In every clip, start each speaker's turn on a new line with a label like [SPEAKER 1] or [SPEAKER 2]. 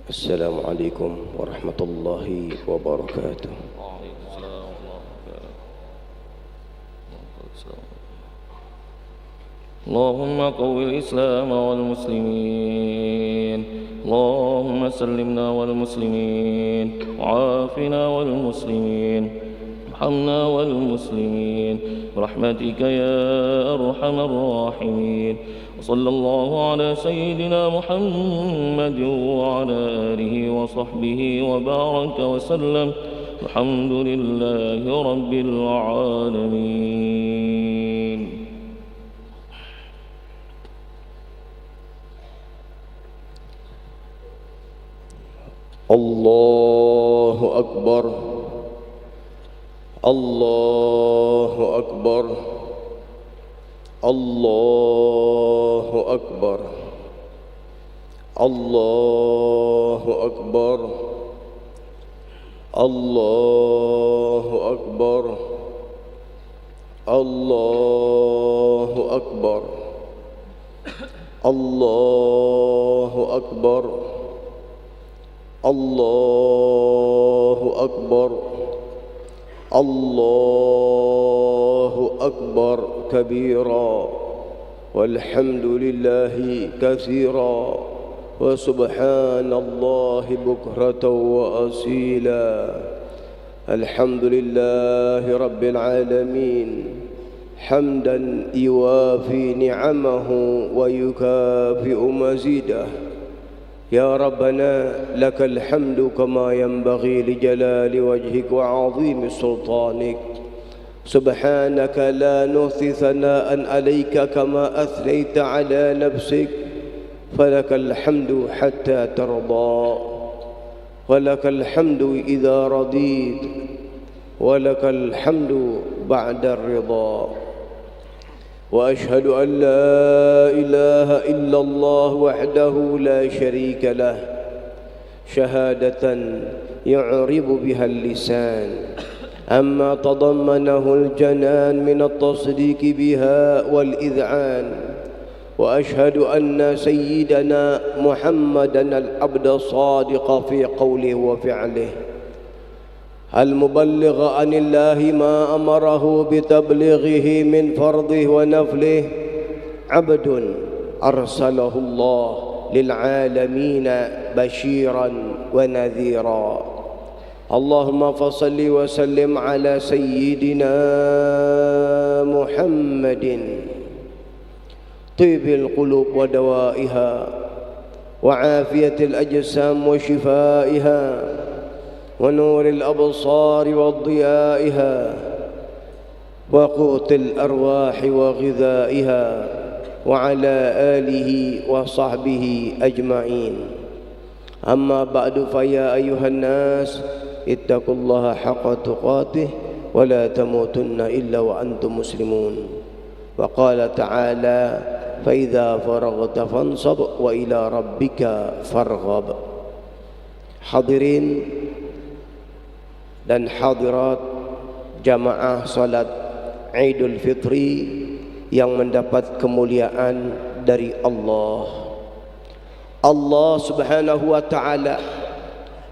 [SPEAKER 1] Assalamualaikum warahmatullahi wabarakatuh.
[SPEAKER 2] اللهم قو الإسلام والمسلمين، اللهم سلمنا والمسلمين، وعافنا والمسلمين، ارحمنا والمسلمين برحمتك يا أرحم الراحمين. وصلى الله على سيدنا محمد وعلى آله وصحبه وبارك وسلم. الحمد لله رب العالمين.
[SPEAKER 1] Allahu Akbar, Allahu Akbar, Allahu Akbar, Allahu Akbar, Allahu Akbar, Allahu Akbar, Allahu Akbar, Allahu Akbar, Allahu Akbar kabira, walhamdulillahi katsira, wa subhanallahi bukratan wa asila. Alhamdulillahi rabbil alamin, hamdan yuwafi ni'amahu wa yukafi'u mazidah. يا ربنا لك الحمد كما ينبغي لجلال وجهك وعظيم سلطانك. سبحانك لا نحصي ثناء عليك كما أثنيت على نفسك. فلك الحمد حتى ترضى، ولك الحمد إذا رضيت، ولك الحمد بعد الرضا. وأشهد أن لا إله إلا الله وحده لا شريك له، شهادة يعرب بها اللسان أما تضمنه الجنان من التصديق بها والإذعان. وأشهد أن سيدنا محمدا العبد الصادق في قوله وفعله، المبلغ عن الله ما أمره بتبليغه من فرضه ونفله، عبد أرسله الله للعالمين بشيرا ونذيرا. اللهم فصل وسلم على سيدنا محمد طيب القلوب ودوائها، وعافية الأجسام وشفائها، ونور الأبصار وضيائها، وقوت الأرواح وغذائها، وعلى آله وصحبه أجمعين. أما بعد، فيا أيها الناس اتقوا الله حق تقاته ولا تموتن إلا وأنتم مسلمون. وقال تعالى: فإذا فرغت فانصب وإلى ربك فارغب. Hadirin dan hadirat jamaah salat Idul Fitri yang mendapat kemuliaan dari Allah. Allah Subhanahu wa taala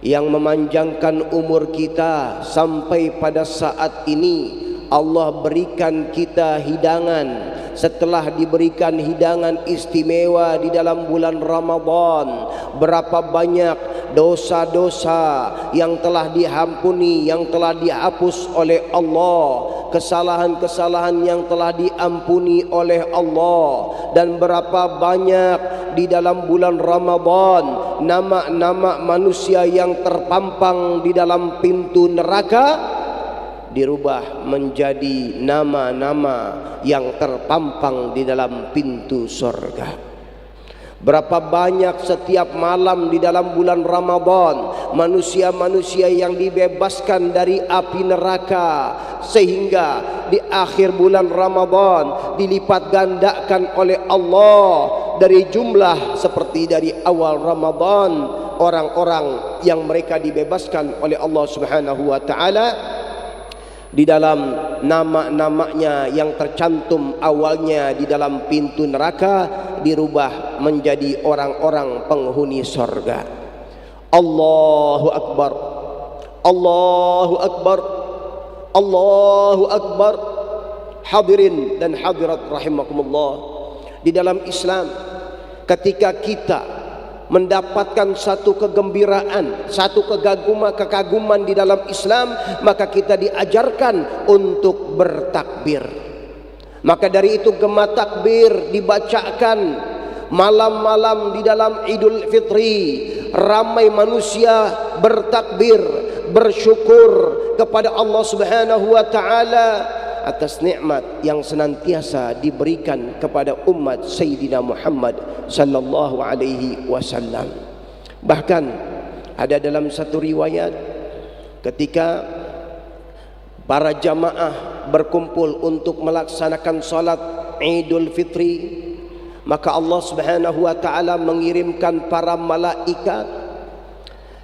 [SPEAKER 1] yang memanjangkan umur kita sampai pada saat ini. Allah berikan kita hidangan. Setelah diberikan hidangan istimewa di dalam bulan Ramadan, berapa banyak dosa-dosa yang telah diampuni, yang telah dihapus oleh Allah, kesalahan-kesalahan yang telah diampuni oleh Allah, dan berapa banyak di dalam bulan Ramadan nama-nama manusia yang terpampang di dalam pintu neraka dirubah menjadi nama-nama yang terpampang di dalam pintu surga. Berapa banyak setiap malam di dalam bulan Ramadan manusia-manusia yang dibebaskan dari api neraka, sehingga di akhir bulan Ramadan dilipat gandakan oleh Allah dari jumlah seperti dari awal Ramadan. Orang-orang yang mereka dibebaskan oleh Allah Subhanahu wa taala, di dalam nama-namanya yang tercantum awalnya di dalam pintu neraka dirubah menjadi orang-orang penghuni sorga. Allahu Akbar, Allahu Akbar, Allahu Akbar. Hadirin dan hadirat rahimakumullah, di dalam Islam ketika kita mendapatkan satu kegembiraan, satu kekaguman di dalam Islam, maka kita diajarkan untuk bertakbir. Maka dari itu gema takbir dibacakan malam-malam di dalam Idul Fitri. Ramai manusia bertakbir, bersyukur kepada Allah Subhanahu wa taala atas nikmat yang senantiasa diberikan kepada umat Sayyidina Muhammad sallallahu alaihi wasallam. Bahkan ada dalam satu riwayat ketika para jamaah berkumpul untuk melaksanakan salat Idul Fitri, maka Allah Subhanahu wa taala mengirimkan para malaikat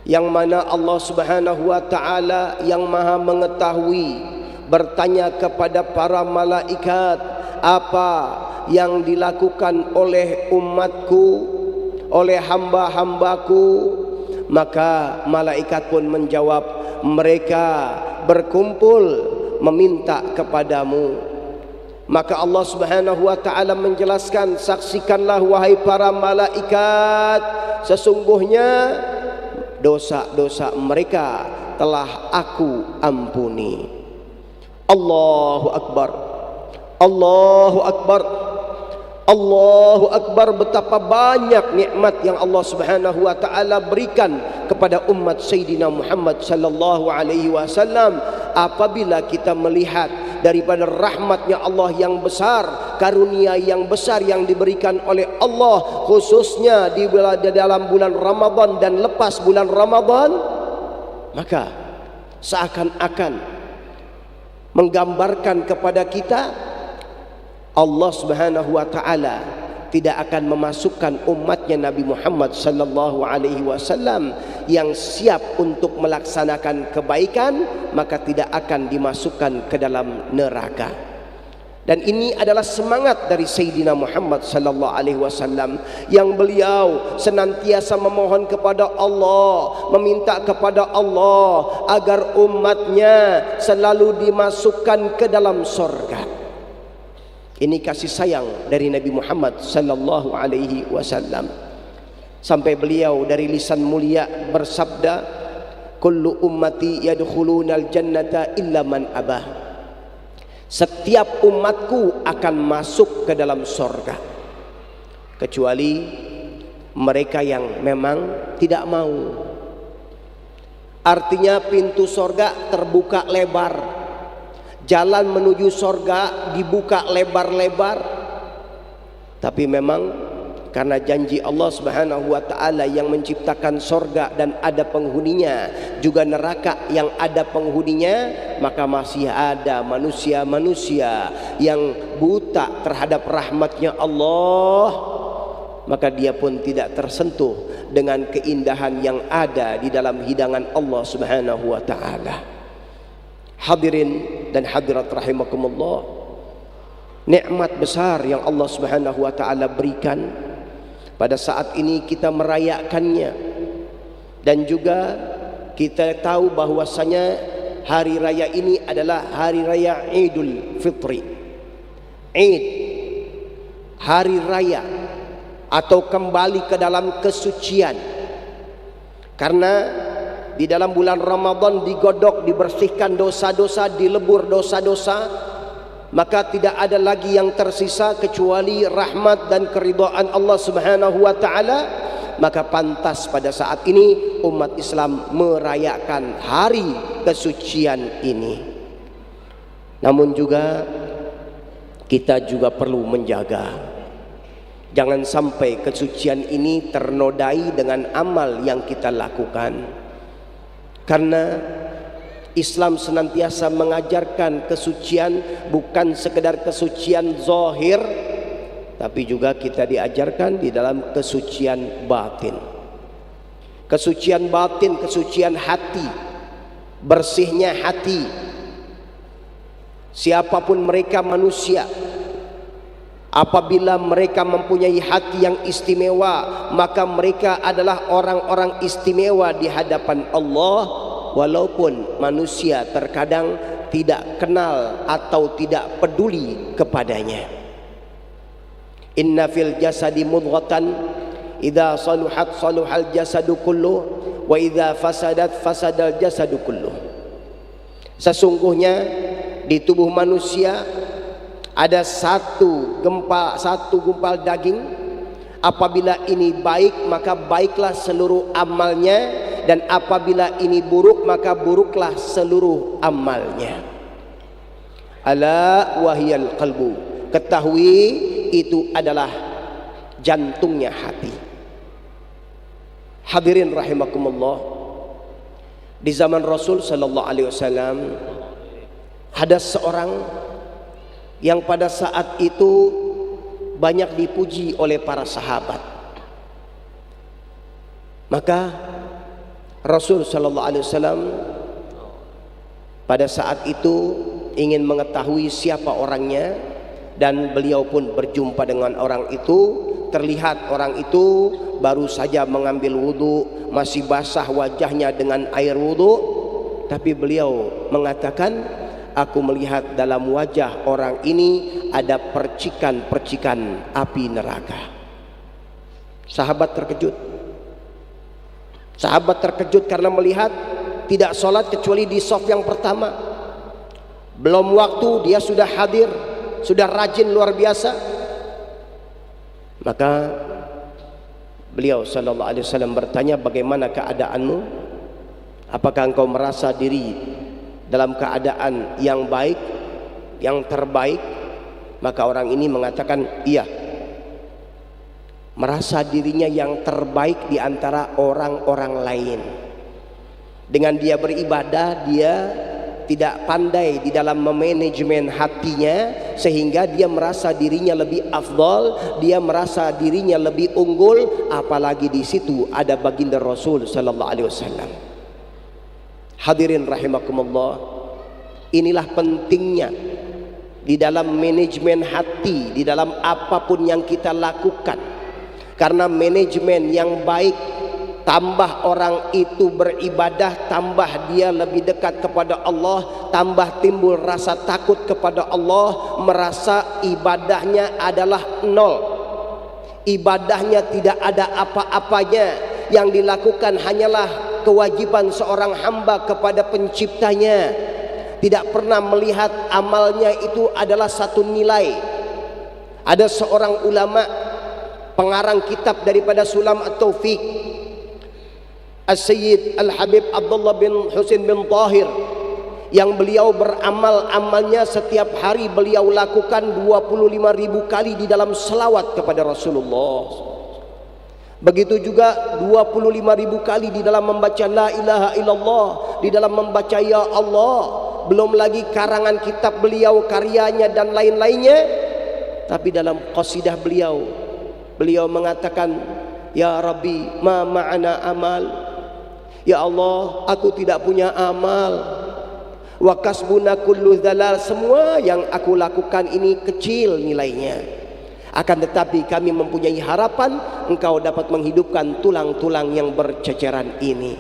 [SPEAKER 1] yang mana Allah Subhanahu wa taala yang Maha mengetahui bertanya kepada para malaikat, apa yang dilakukan oleh umatku, oleh hamba-hambaku? Maka malaikat pun menjawab, mereka berkumpul meminta kepadamu. Maka Allah Subhanahu wa taala menjelaskan, saksikanlah wahai para malaikat, sesungguhnya dosa-dosa mereka telah aku ampuni. Allahu Akbar, Allahu Akbar, Allahu Akbar. Betapa banyak nikmat yang Allah Subhanahu wa taala berikan kepada umat Sayyidina Muhammad sallallahu alaihi wasallam. Apabila kita melihat daripada rahmatnya Allah yang besar, karunia yang besar yang diberikan oleh Allah, khususnya di dalam bulan Ramadan dan lepas bulan Ramadan, maka seakan-akan menggambarkan kepada kita Allah Subhanahu wa taala tidak akan memasukkan umatnya Nabi Muhammad sallallahu alaihi wasallam yang siap untuk melaksanakan kebaikan, maka tidak akan dimasukkan ke dalam neraka. Dan ini adalah semangat dari Sayyidina Muhammad sallallahu alaihi wasallam yang beliau senantiasa memohon kepada Allah, meminta kepada Allah agar umatnya selalu dimasukkan ke dalam surga. Ini kasih sayang dari Nabi Muhammad sallallahu alaihi wasallam. Sampai beliau dari lisan mulia bersabda, kullu ummati yadkhulunal jannata illa man abah. Setiap umatku akan masuk ke dalam surga kecuali mereka yang memang tidak mau. Artinya pintu surga terbuka lebar, jalan menuju surga dibuka lebar-lebar, tapi memang karena janji Allah Subhanahu wa taala yang menciptakan surga dan ada penghuninya, juga neraka yang ada penghuninya, maka masih ada manusia-manusia yang buta terhadap rahmatnya Allah, maka dia pun tidak tersentuh dengan keindahan yang ada di dalam hidangan Allah Subhanahu wa taala. Hadirin dan hadirat rahimakumullah, nikmat besar yang Allah Subhanahu wa taala berikan pada saat ini kita merayakannya, dan juga kita tahu bahwasanya hari raya ini adalah hari raya Idul Fitri. Id, hari raya atau kembali ke dalam kesucian. Karena di dalam bulan Ramadan digodok, dibersihkan dosa-dosa, dilebur dosa-dosa, maka tidak ada lagi yang tersisa kecuali rahmat dan keridhaan Allah Subhanahu wa taala. Maka pantas pada saat ini umat Islam merayakan hari kesucian ini. Namun juga kita juga perlu menjaga, jangan sampai kesucian ini ternodai dengan amal yang kita lakukan. Karena Islam senantiasa mengajarkan kesucian bukan sekedar kesucian zahir, tapi juga kita diajarkan di dalam kesucian batin. Kesucian batin, kesucian hati, bersihnya hati. Siapapun mereka manusia, Apabila mereka mempunyai hati yang istimewa, maka mereka adalah orang-orang istimewa di hadapan Allah, walaupun manusia terkadang tidak kenal atau tidak peduli kepadanya. Inna fil jasadi mudghatan idza saluhat saluhal jasadu kullu wa idza fasadat fasadal jasadu kullu. Sesungguhnya di tubuh manusia ada satu gumpal daging. Apabila ini baik, maka baiklah seluruh amalnya, dan apabila ini buruk, maka buruklah seluruh amalnya. Ala wahiyal qalbu, ketahui itu adalah jantungnya hati. Hadirin rahimakumullah, di zaman Rasul sallallahu alaihi wasallam ada seorang yang pada saat itu banyak dipuji oleh para sahabat. Maka Rasul sallallahu alaihi wasallam pada saat itu ingin mengetahui siapa orangnya, dan beliau pun berjumpa dengan orang itu. Terlihat orang itu baru saja mengambil wudu, masih basah wajahnya dengan air wudu, tapi beliau mengatakan, aku melihat dalam wajah orang ini ada percikan-percikan api neraka. Sahabat terkejut. Sahabat terkejut karena melihat tidak sholat kecuali di shaf yang pertama. Belum waktu dia sudah hadir, sudah rajin luar biasa. Maka beliau sallallahu alaihi wasallam bertanya, bagaimana keadaanmu? Apakah engkau merasa diri dalam keadaan yang baik, yang terbaik? Maka orang ini mengatakan, iya, merasa dirinya yang terbaik di antara orang-orang lain. Dengan dia beribadah, dia tidak pandai di dalam memanajemen hatinya, sehingga dia merasa dirinya lebih afdal, dia merasa dirinya lebih unggul, apalagi di situ ada baginda Rasul sallallahu alaihi wasallam. Hadirin rahimakumullah, inilah pentingnya di dalam manajemen hati, di dalam apapun yang kita lakukan. Karena manajemen yang baik, tambah orang itu beribadah, tambah dia lebih dekat kepada Allah, tambah timbul rasa takut kepada Allah, merasa ibadahnya adalah nol, ibadahnya tidak ada apa-apanya, yang dilakukan hanyalah kewajiban seorang hamba kepada penciptanya, tidak pernah melihat amalnya itu adalah satu nilai. Ada seorang ulama pengarang kitab daripada Sulam At-Taufiq, As-Sayyid Al-Habib Abdullah bin Husain bin Tahir, yang beliau beramal-amalnya setiap hari beliau lakukan 25.000 kali di dalam selawat kepada Rasulullah. Begitu juga 25.000 kali di dalam membaca la ilaha illallah, di dalam membaca ya Allah. Belum lagi karangan kitab beliau, karyanya dan lain-lainnya. Tapi dalam qasidah beliau mengatakan, ya Rabbi ma ma'ana amal, ya Allah, aku tidak punya amal. Wa kasbuna kullu dzalal, semua yang aku lakukan ini kecil nilainya. Akan tetapi kami mempunyai harapan engkau dapat menghidupkan tulang-tulang yang berceceran ini.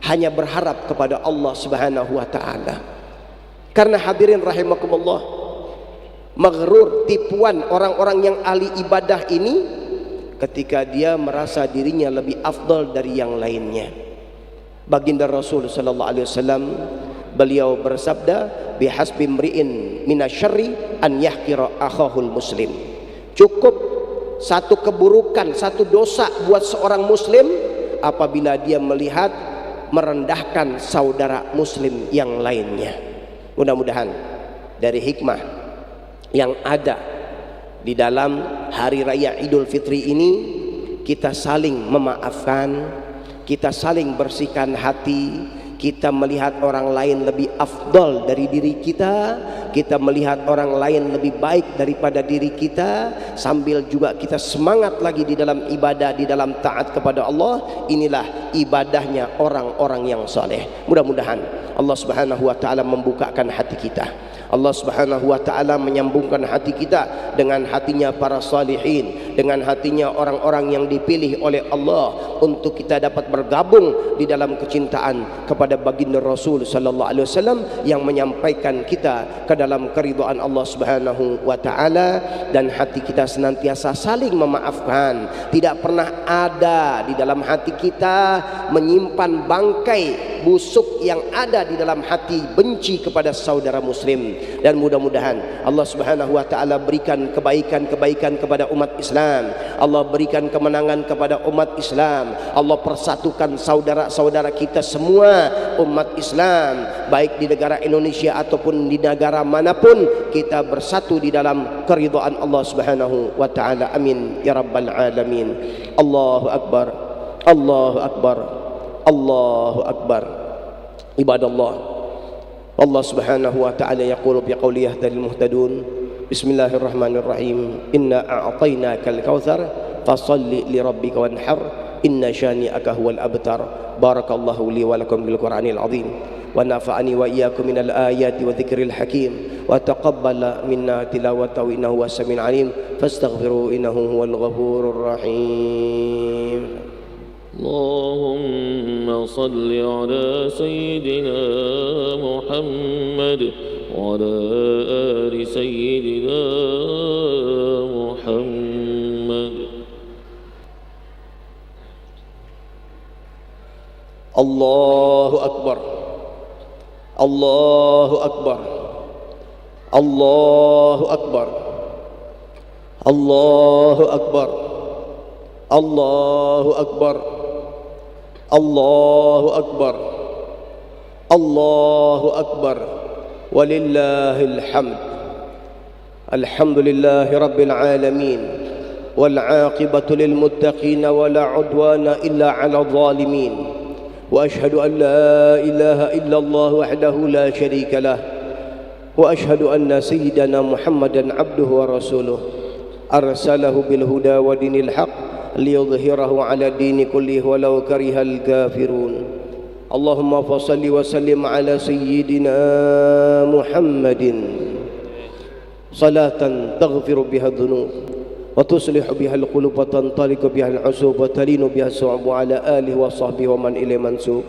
[SPEAKER 1] Hanya berharap kepada Allah Subhanahu wa taala. Karena hadirin rahimakumullah, maghrur, tipuan orang-orang yang ahli ibadah ini ketika dia merasa dirinya lebih afdal dari yang lainnya. Baginda Rasul sallallahu alaihi wasallam beliau bersabda, bihasbi mri'in minasyarri an yahqira akhahul muslim. Cukup satu keburukan, satu dosa buat seorang muslim apabila dia melihat merendahkan saudara muslim yang lainnya. Mudah-mudahan dari hikmah yang ada di dalam hari raya Idul Fitri ini, kita saling memaafkan, kita saling bersihkan hati, kita melihat orang lain lebih afdal dari diri kita, kita melihat orang lain lebih baik daripada diri kita, sambil juga kita semangat lagi di dalam ibadah, di dalam taat kepada Allah. Inilah ibadahnya orang-orang yang saleh. Mudah-mudahan Allah Subhanahu wa taala membukakan hati kita. Allah Subhanahu wa taala menyambungkan hati kita dengan hatinya para salihin, dengan hatinya orang-orang yang dipilih oleh Allah untuk kita dapat bergabung di dalam kecintaan kepada baginda Rasul sallallahu alaihi wasallam yang menyampaikan kita ke dalam keridhaan Allah Subhanahu wa taala, dan hati kita senantiasa saling memaafkan. Tidak pernah ada di dalam hati kita menyimpan bangkai busuk yang ada di dalam hati benci kepada saudara muslim. Dan mudah-mudahan Allah Subhanahu wa taala berikan kebaikan-kebaikan kepada umat Islam. Allah berikan kemenangan kepada umat Islam. Allah persatukan saudara-saudara kita semua umat Islam, baik di negara Indonesia ataupun di negara manapun, kita bersatu di dalam keridhaan Allah Subhanahu wa taala. Amin ya rabbal alamin. Allahu akbar. Allahu akbar. Allahu akbar. Ibadallah, Allah Subhanahu wa ta'ala yaqulu biqawli yahdil muhtadun. Bismillahirrahmanirrahim. Inna a'tainakal kautsar fasalli li rabbika wanhar inna syani'aka huwal abtar. Barakallahu li wa lakum bil Qur'anil azim wa nafa'ani wa iyyakum minal ayati wa dzikril hakim wa taqabbala minna tilawatahu innahu was samiul alim fastaghfiru innahu huwal ghafurur rahim.
[SPEAKER 2] اللهم صل على سيدنا محمد وعلى آل سيدنا محمد.
[SPEAKER 1] الله أكبر. الله أكبر. الله أكبر. الله أكبر. الله أكبر. الله أكبر. الله أكبر ولله الحمد. الحمد لله رب العالمين والعاقبة للمتقين ولا عدوان إلا على الظالمين وأشهد أن لا إله إلا الله وحده لا شريك له وأشهد أن سيدنا محمدا عبده ورسوله أرسله بالهدى ودين الحق ليظهره على الدين كله ولو كره الكافرون. اللهم فصل وسلم على سيدنا محمد صلاة تغفر بها الذنوب وتصلح بها القلوب وتنطلق بها العصوب وتلين بها الصعب وعلى آله وصحبه ومن إليه منسوب.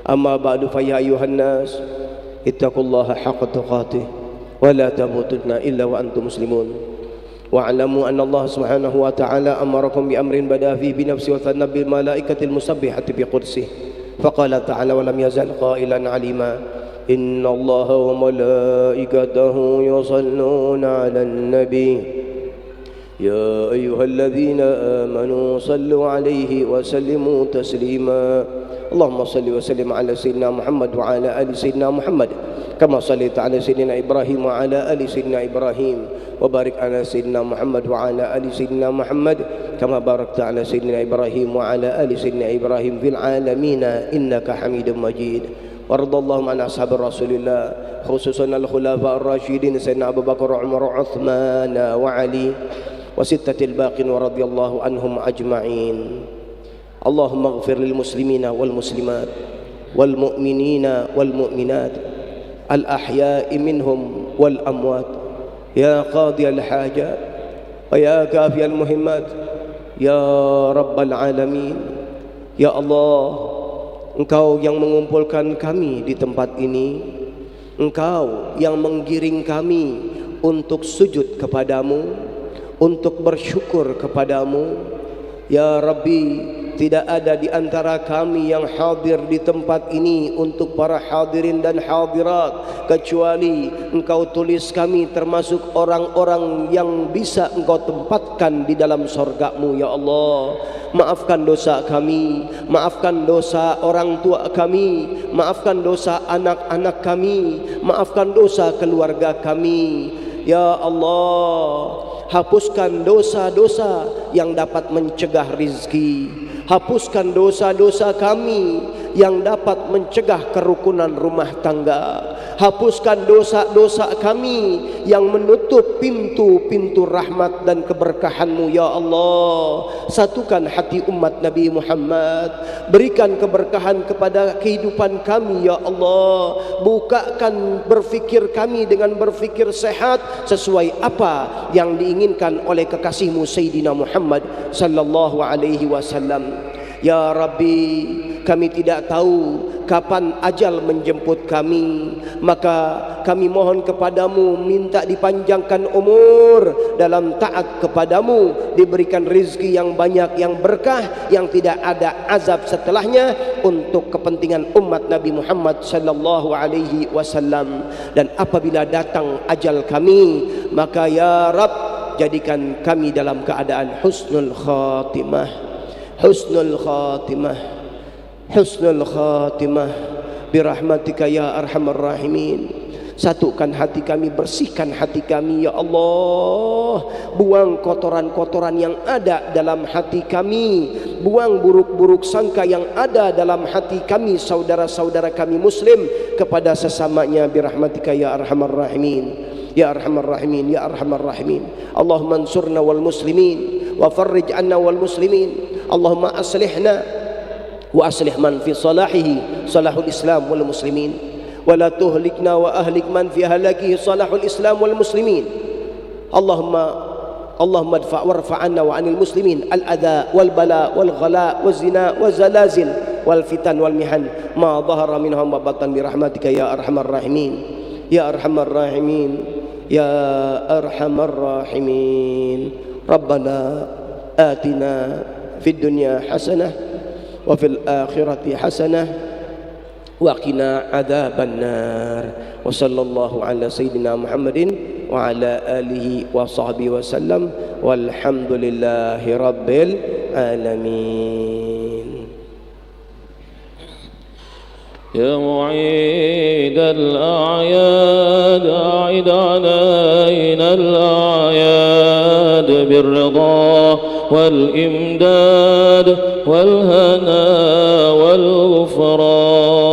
[SPEAKER 1] أما بعد فيا أيها الناس اتقوا الله حق تقاته ولا تموتن إلا وأنتم مسلمون. واعلموا أن الله سبحانه وتعالى أمركم بأمر بدأ فيه بنفسه وثنى بالملائكة المسبحة بقدسه فقال تعالى ولم يزل قائلا عليما إن الله وملائكته يصلون على النبي يا أيها الذين آمنوا صلوا عليه وسلموا تسليما. اللهم صل وسلم على سيدنا محمد وعلى آل سيدنا محمد كما صليت على سيدنا إبراهيم وعلى آل سيدنا إبراهيم وبارك على سيدنا محمد وعلى آل سيدنا محمد كما باركت على سيدنا إبراهيم وعلى آل سيدنا إبراهيم في العالمين إنك حميد مجيد. وارض اللهم عن أصحاب رسول الله خصوصا الخلفاء الراشدين سيدنا أبو بكر وعمر وعثمان وعلي وستة الباقين ورضي الله عنهم أجمعين. اللهم اغفر للمسلمين والمسلمات والمؤمنين والمؤمنات الأحياء منهم والأموات يا قاضي الحاجات ويا كافي المهمات يا رب العالمين. Ya Allah, Engkau yang mengumpulkan kami di tempat ini, Engkau yang menggiring kami untuk sujud kepadamu, untuk bersyukur kepadamu. Ya Rabbi, tidak ada di antara kami yang hadir di tempat ini untuk para hadirin dan hadirat kecuali Engkau tulis kami termasuk orang-orang yang bisa Engkau tempatkan di dalam surga-Mu. Ya Allah, maafkan dosa kami, maafkan dosa orang tua kami, maafkan dosa anak-anak kami, maafkan dosa keluarga kami. Ya Allah, hapuskan dosa-dosa yang dapat mencegah rizki, hapuskan dosa-dosa kami yang dapat mencegah kerukunan rumah tangga, Hapuskan dosa-dosa kami yang menutup pintu-pintu rahmat dan keberkahan-Mu ya Allah. Satukan hati umat Nabi Muhammad. Berikan keberkahan kepada kehidupan kami ya Allah. Bukakan berfikir kami dengan berfikir sehat sesuai apa yang diinginkan oleh kekasih-Mu Sayyidina Muhammad sallallahu alaihi wasallam. Ya Rabbi, kami tidak tahu kapan ajal menjemput kami, maka kami mohon kepadamu minta dipanjangkan umur dalam taat kepadamu, diberikan rezeki yang banyak, yang berkah, yang tidak ada azab setelahnya untuk kepentingan umat Nabi Muhammad sallallahu alaihi wasallam. Dan apabila datang ajal kami, maka ya Rabb, jadikan kami dalam keadaan husnul khatimah. Husnul khatimah, husnul khatimah birahmatika ya arhamar rahimin. Satukan hati kami, bersihkan hati kami ya Allah. Buang kotoran-kotoran yang ada dalam hati kami, buang buruk-buruk sangka yang ada dalam hati kami, saudara-saudara kami muslim kepada sesamanya birahmatika ya arhamar rahimin. Ya arhamar rahimin, ya arhamar rahimin. Allahumma ansurna wal muslimin wa farrij anna wal muslimin. Allahumma aslihna wa aslih man fi salahihi salahul islam wal muslimin, wa la tuhlikna wa ahlik man fi halakihi salahul islam wal muslimin. Allahumma adfa' warfa' anna wa anil muslimin al adha wal bala wal ghala wal zina wal zalazil wal fitan wal mihan ma dhahara minha ma batan bi rahmatika ya arhamar rahimin. Ya arhamar rahimin, ya arhamar rahimin. Rabbana atina في الدنيا حسنة وفي الآخرة حسنة وقنا عذاب النار. وصلى الله على سيدنا محمد وعلى آله وصحبه وسلم والحمد لله رب العالمين.
[SPEAKER 2] يا معيد الأعياد أعد علينا الأعياد بالرضا والإمداد والهنا والغفران.